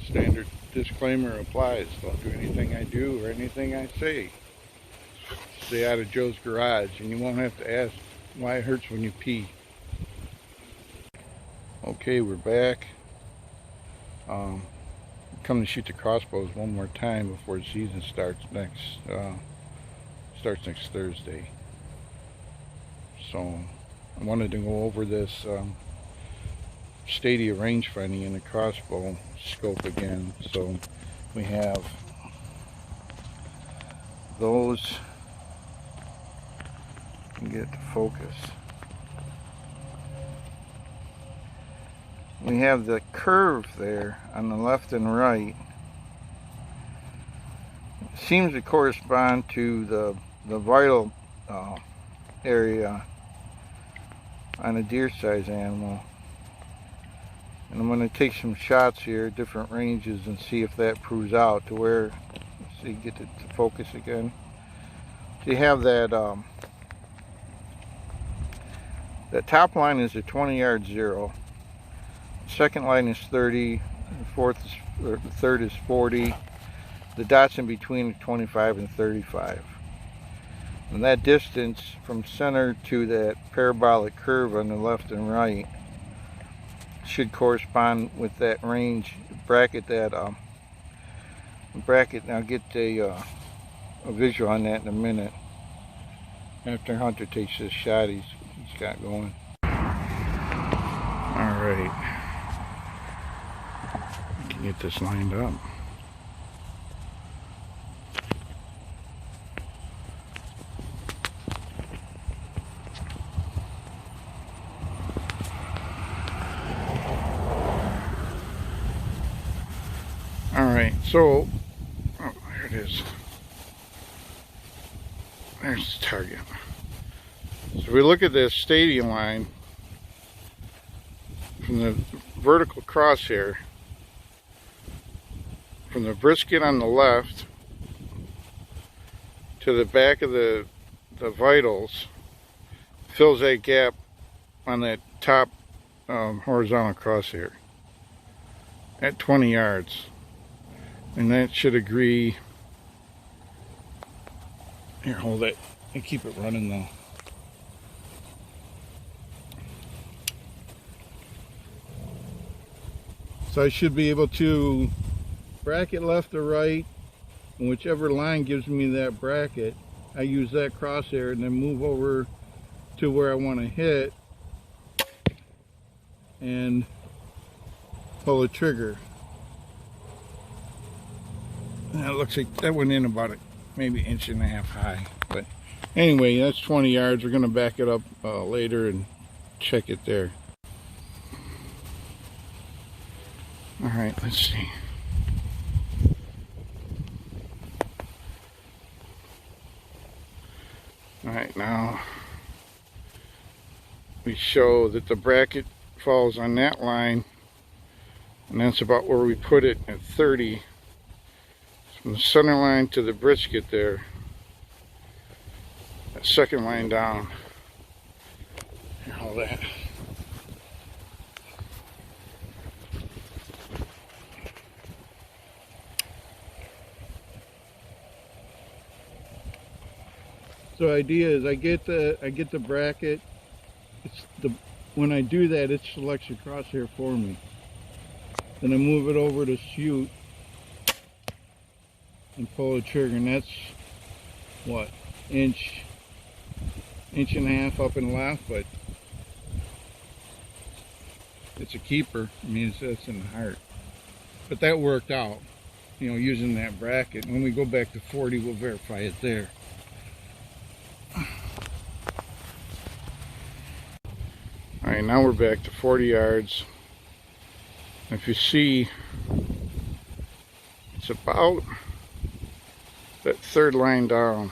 Standard disclaimer applies. Don't do anything I do or anything I say. Stay out of Joe's garage, and you won't have to ask why it hurts when you pee. Okay, we're back. Come to shoot the crossbows one more time before the season starts next Thursday. So I wanted to go over this stadia range finding in the crossbow scope again. So we have those, and get it to focus. We have the curve there on the left and right. It seems to correspond to the vital area on a deer size animal. And I'm going to take some shots here, different ranges, and see if that proves out to where, see, get it to focus again. So you have that, that top line is a 20-yard zero. Second line is 30, the third is 40. The dots in between are 25 and 35. And that distance from center to that parabolic curve on the left and right should correspond with that range bracket. That bracket. Now get a visual on that in a minute. After Hunter takes this shot he's got going. All right. Get this lined up. All right, so there it is. There's the target. So if we look at this stadia line from the vertical crosshair, from the brisket on the left to the back of the vitals, fills that gap on that top horizontal crosshair at 20 yards. And that should agree. Here, hold it and keep it running though. So I should be able to bracket left or right, and whichever line gives me that bracket, I use that crosshair and then move over to where I want to hit and pull the trigger. And it looks like that went in about maybe 1.5 inches high. But anyway, that's 20 yards. We're going to back it up later and check it there. All right, let's see. Alright, now we show that the bracket falls on that line, and that's about where we put it at 30. From the center line to the brisket there, that second line down. Here, hold that. So idea is I get the bracket. When I do that, it selects a crosshair for me. Then I move it over to shoot and pull the trigger, and that's what, inch and a half up and left, but it's a keeper. I mean, it's in the heart. But that worked out, you know, using that bracket. When we go back to 40, we'll verify it there. Alright, now we're back to 40 yards. If you see, it's about that third line down.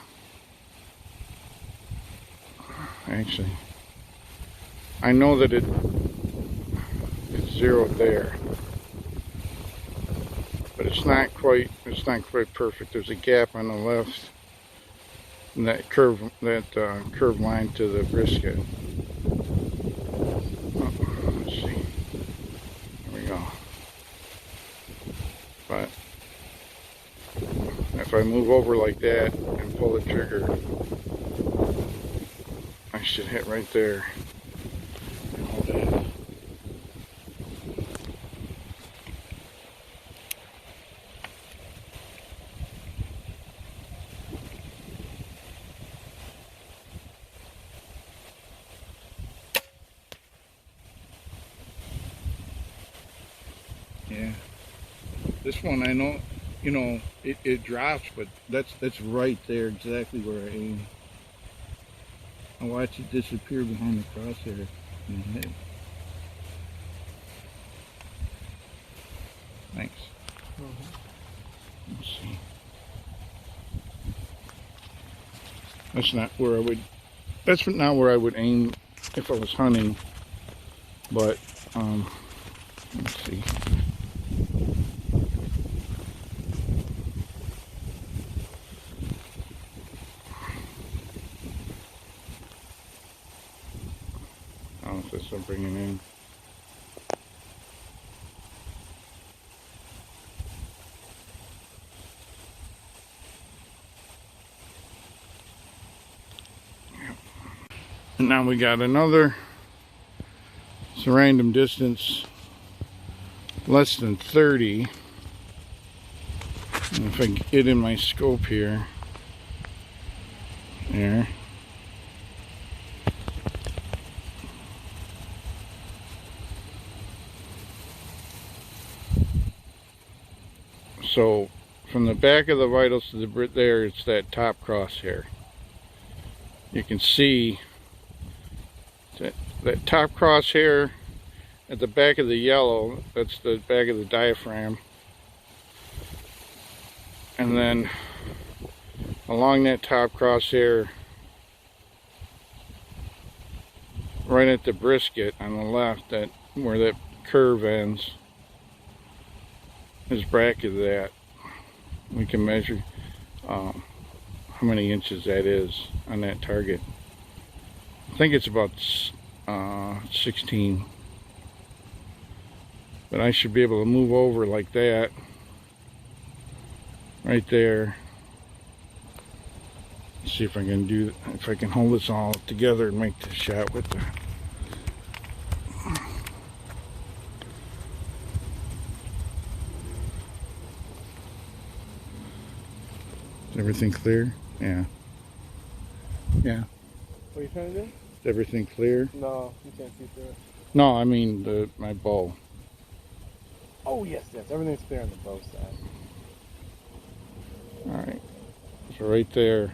Actually, I know that it's zeroed there, but it's not quite perfect. There's a gap on the left, and that curve line to the brisket. Let's see. There we go. But if I move over like that and pull the trigger, I should hit right there. Hold that. Yeah, this one I know, you know, it drops, but that's right there, exactly where I aim. I watch it disappear behind the crosshair and hit. Thanks. Let's see. That's not where I would. That's not where I would aim if I was hunting. But let's see. I don't know if that's what I'm bringing in. And now we got another. It's a random distance, less than 30. And if I get in my scope here, there. So from the back of the vitals to the there, it's that top crosshair. You can see that top crosshair at the back of the yellow, that's the back of the diaphragm. And then along that top crosshair, right at the brisket on the left, that where that curve ends, is bracketed that. We can measure how many inches that is on that target. I think it's about 16. But I should be able to move over like that, right there. See if I can do, if I can hold this all together and make the shot with the. Is everything clear? Yeah. Yeah. What are you trying to do? Is everything clear? No, you can't see through it. No, I mean my bow. Oh yes, everything's clear on the bow side. All right. So right there.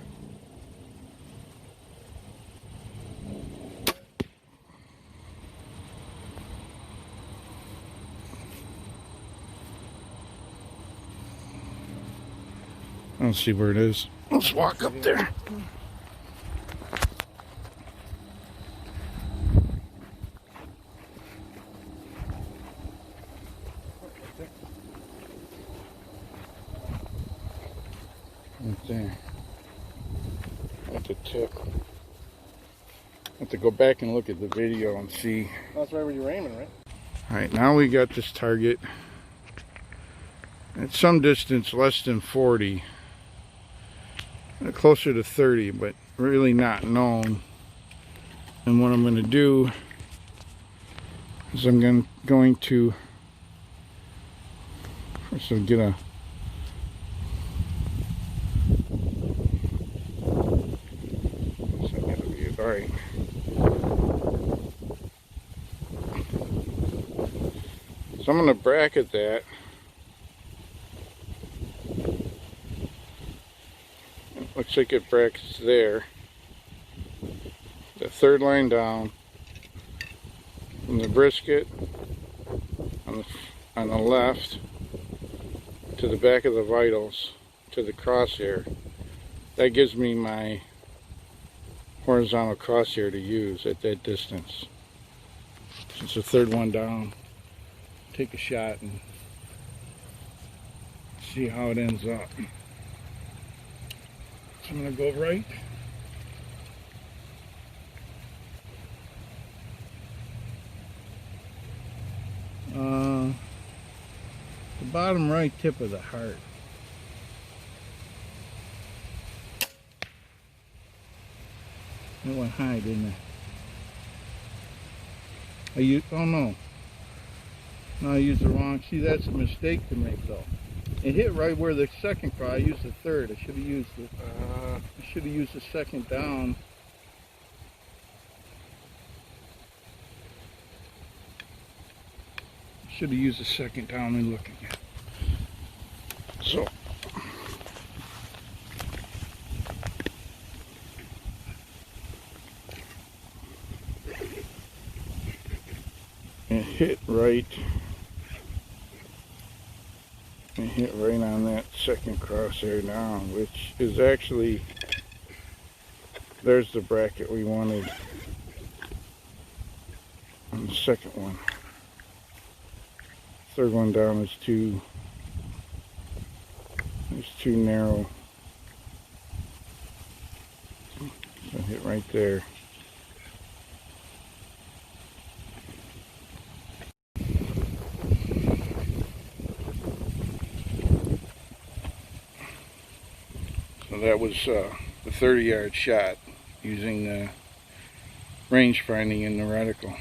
I don't see where it is. Let's walk up there. Right there. At the tip. I have to go back and look at the video and see. That's right where you were aiming, right? Alright, now we got this target at some distance less than 40. Closer to 30, but really not known. And what I'm going to do is I'm going to first I'll get a alright. So I'm going to bracket that. Looks like it brackets there. The third line down from the brisket on the left to the back of the vitals to the crosshair. That gives me my horizontal crosshair to use at that distance. Since the third one down, take a shot and see how it ends up. So I'm going to go right. bottom right tip of the heart. It went high, didn't it? Oh no. No, I used the wrong. See, that's a mistake to make though. It hit right where the second cross. I used the third. I should have used the second down. Should have used the second down and look again. So it hit right. It hit right on that second crosshair down, which is actually, there's the bracket we wanted on the second one. Third one down is too narrow. So it hit right there. So that was the 30-yard shot using the range finding in the reticle.